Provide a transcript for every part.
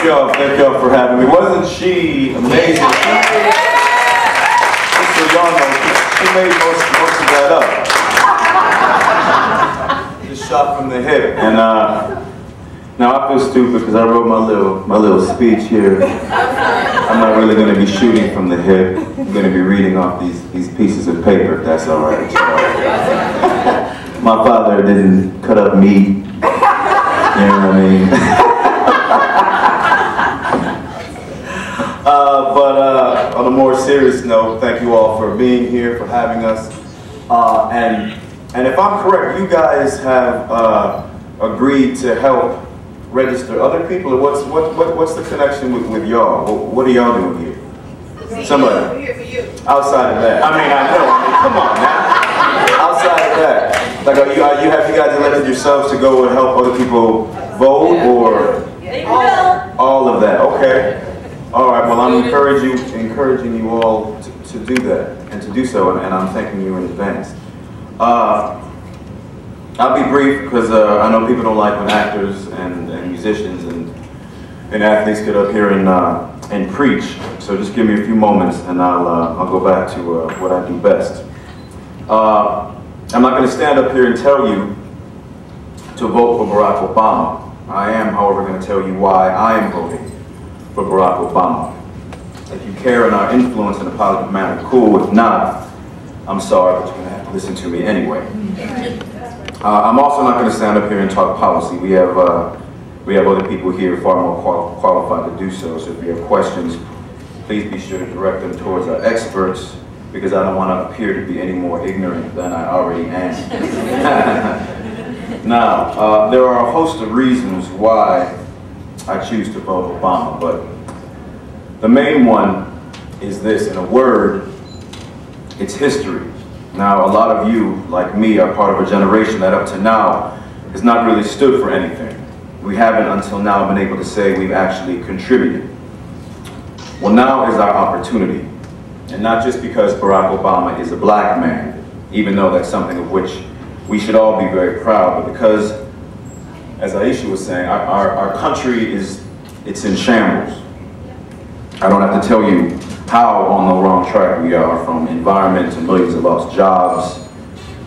Thank y'all for having me. Wasn't she amazing? Just so y'all know, she made most of that up. Just shot from the hip. And now I feel stupid because I wrote my little speech here. I'm not really going to be shooting from the hip. I'm going to be reading off these pieces of paper, if that's all right. So, my father didn't cut up meat. You know what I mean? But on a more serious note, thank you all for being here, for having us. And if I'm correct, you guys have agreed to help register other people. Or what's the connection with y'all? What are y'all doing here? Somebody. We're here for you. Outside of that, I know. Come on now. Outside of that, like, have you guys elected yourselves to go and help other people vote, or all of that? Okay. All right. Well, I'm encouraging you all to do that and to do so, and I'm thanking you in advance. I'll be brief because I know people don't like when actors and musicians and athletes get up here and preach. So just give me a few moments, and I'll go back to what I do best. I'm not going to stand up here and tell you to vote for Barack Obama. I am, however, going to tell you why I am voting for Barack Obama. If you care and are influenced in a positive manner, cool. If not, I'm sorry, but you're going to have to listen to me anyway. I'm also not going to stand up here and talk policy. We have other people here far more qualified to do so. So if you have questions, please be sure to direct them towards our experts, because I don't want to appear to be any more ignorant than I already am. Now, there are a host of reasons why I choose to vote Obama, but the main one is this. In a word, it's history. Now, a lot of you, like me, are part of a generation that up to now has not really stood for anything. We haven't until now been able to say we've actually contributed. Well, now is our opportunity. And not just because Barack Obama is a black man, even though that's something of which we should all be very proud, but because, as Aisha was saying, our country it's in shambles. I don't have to tell you how on the wrong track we are, from environment to millions of lost jobs,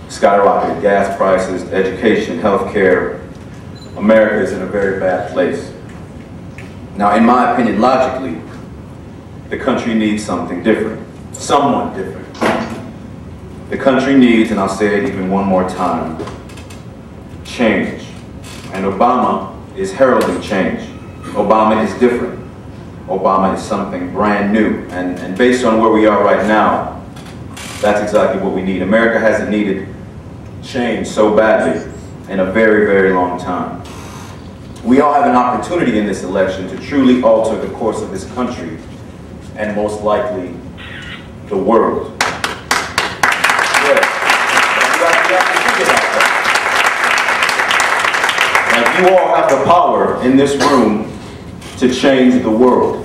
skyrocketed gas prices, education, healthcare. America is in a very bad place. Now, in my opinion, logically, the country needs something different, someone different. The country needs, and I'll say it even one more time, change. And Obama is heralding change. Obama is different. Obama is something brand new. And based on where we are right now, that's exactly what we need. America hasn't needed change so badly in a very, very long time. We all have an opportunity in this election to truly alter the course of this country, and most likely the world. Yeah. You have to think about that. Like, you all have the power in this room to change the world.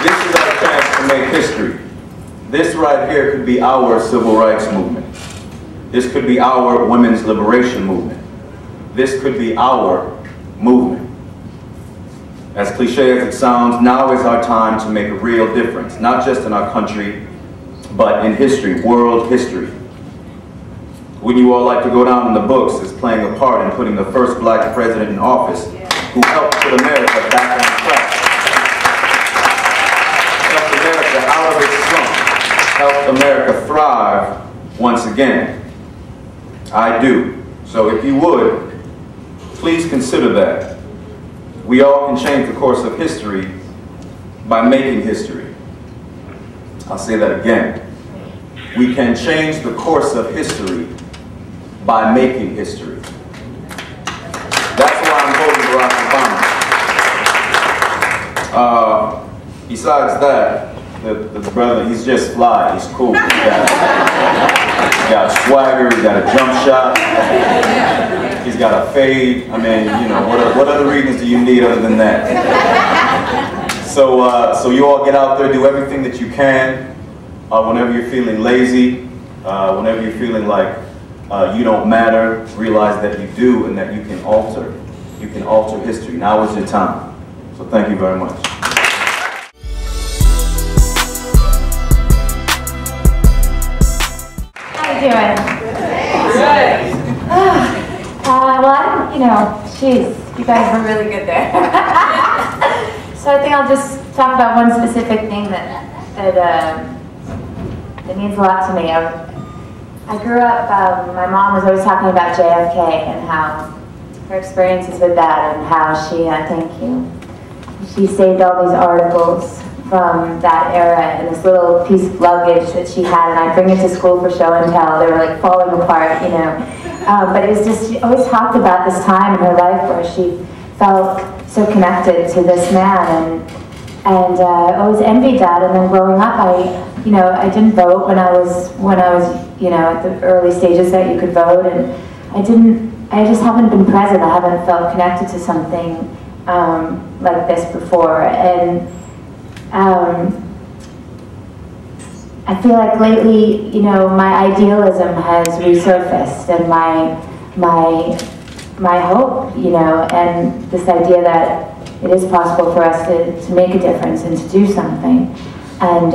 This is our chance to make history. This right here could be our civil rights movement. This could be our women's liberation movement. This could be our movement. As cliche as it sounds, now is our time to make a real difference, not just in our country, but in history, world history. Wouldn't you all like to go down in the books as playing a part in putting the first black president in office who helped put America back on track? Helped America out of its slump. Helped America thrive once again. I do. So if you would, please consider that. We all can change the course of history by making history. I'll say that again. We can change the course of history by making history. That's why I'm voting Barack Obama. Besides that, the brother, he's just fly. He's cool. He's got swagger. He's got a jump shot. He's got a fade. I mean, you know, what other reasons do you need other than that? So you all get out there, do everything that you can. Whenever you're feeling lazy, whenever you're feeling like you don't matter, realize that you do and that you can alter you can alter history. Now is your time. So thank you very much. How you doing? Good. Well, you know, geez, you guys were really good there. So I think I'll just talk about one specific thing that means a lot to me. I grew up, my mom was always talking about JFK and how her experiences with that and how she saved all these articles from that era in this little piece of luggage that she had, and I'd bring it to school for show and tell. They were like falling apart, you know. But it was just, she always talked about this time in her life where she felt so connected to this man, and I always envied that. And then growing up, I didn't vote when I was you know, at the early stages that you could vote, and I just haven't been present. I haven't felt connected to something like this before, and I feel like lately, you know, my idealism has resurfaced, and my hope, you know, and this idea that it is possible for us to make a difference and to do something. And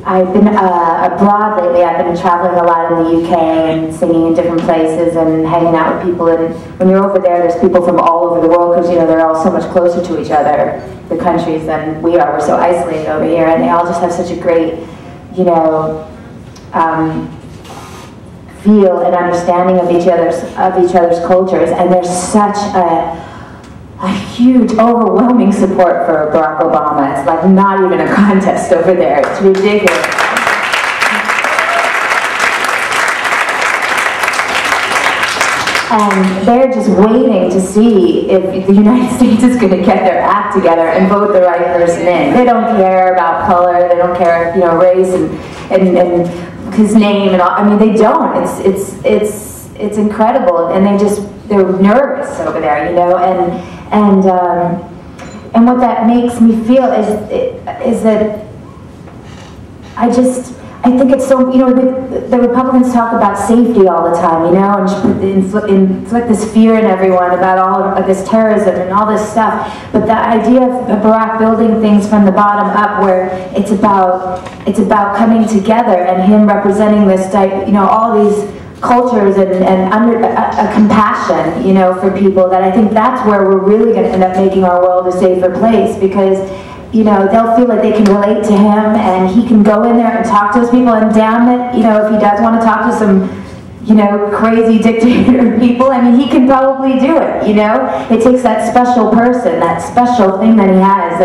I've been abroad lately. I've been traveling a lot in the UK and singing in different places and hanging out with people. And when you're over there, there's people from all over the world because, you know, they're all so much closer to each other, the countries, than we are. We're so isolated over here, and they all just have such a great, you know, feel and understanding of each other's cultures. And there's such a huge, overwhelming support for Barack Obama. It's like not even a contest over there. It's ridiculous. And they're just waiting to see if the United States is going to get their act together and vote the right person in. They don't care about color. They don't care, you know, race and his name and all. I mean, they don't. It's incredible, and they're nervous over there, you know, and what that makes me feel is that I think it's so, you know, the Republicans talk about safety all the time, you know, and inflict this fear in everyone about all of this terrorism and all this stuff. But the idea of Barack building things from the bottom up, where it's about coming together and him representing this, you know, all these cultures and under a compassion, you know, for people, that I think that's where we're really going to end up making our world a safer place, because, you know, they'll feel like they can relate to him, and he can go in there and talk to those people, and damn it, you know, if he does want to talk to some, you know, crazy dictator people, I mean, he can probably do it, you know? It takes that special person, that special thing that he has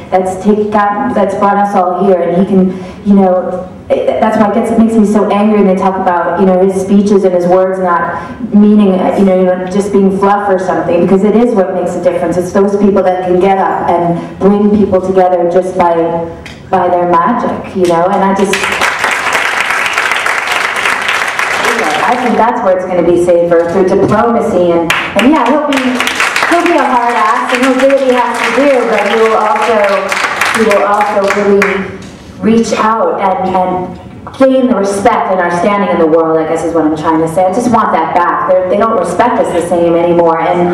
that's brought us all here, and he can, you know, that's why it makes me so angry when they talk about, you know, his speeches and his words not meaning, you know, just being fluff or something, because it is what makes a difference. It's those people that can get up and bring people together just by their magic, you know, and I think that's where it's going to be safer, through diplomacy, and yeah, he'll be a hard ass, and he'll do what he has to do, but he will also really reach out and gain the respect and our standing in the world, I guess is what I'm trying to say. I just want that back. They don't respect us the same anymore, and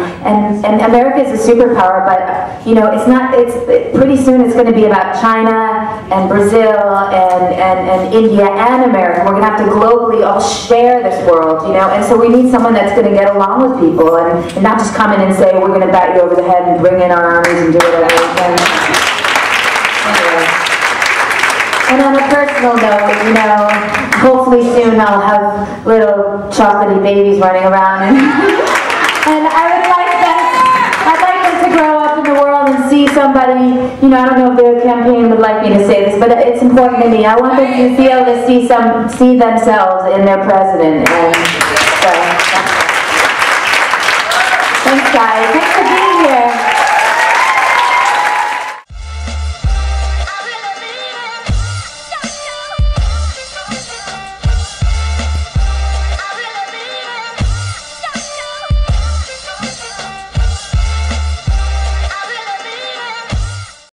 America is a superpower, but, you know, pretty soon it's going to be about China and Brazil and India and America. We're going to have to globally all share this world, you know, and so we need someone that's going to get along with people and not just come in and say, we're going to bat you over the head and bring in our armies and do whatever we can. And on a personal note, you know, hopefully soon I'll have little chocolatey babies running around, and I'd like them to grow up in the world and see somebody, you know, I don't know if the campaign would like me to say this, but it's important to me. I want them to be able to see themselves in their president. And so, thanks, guys. Thanks for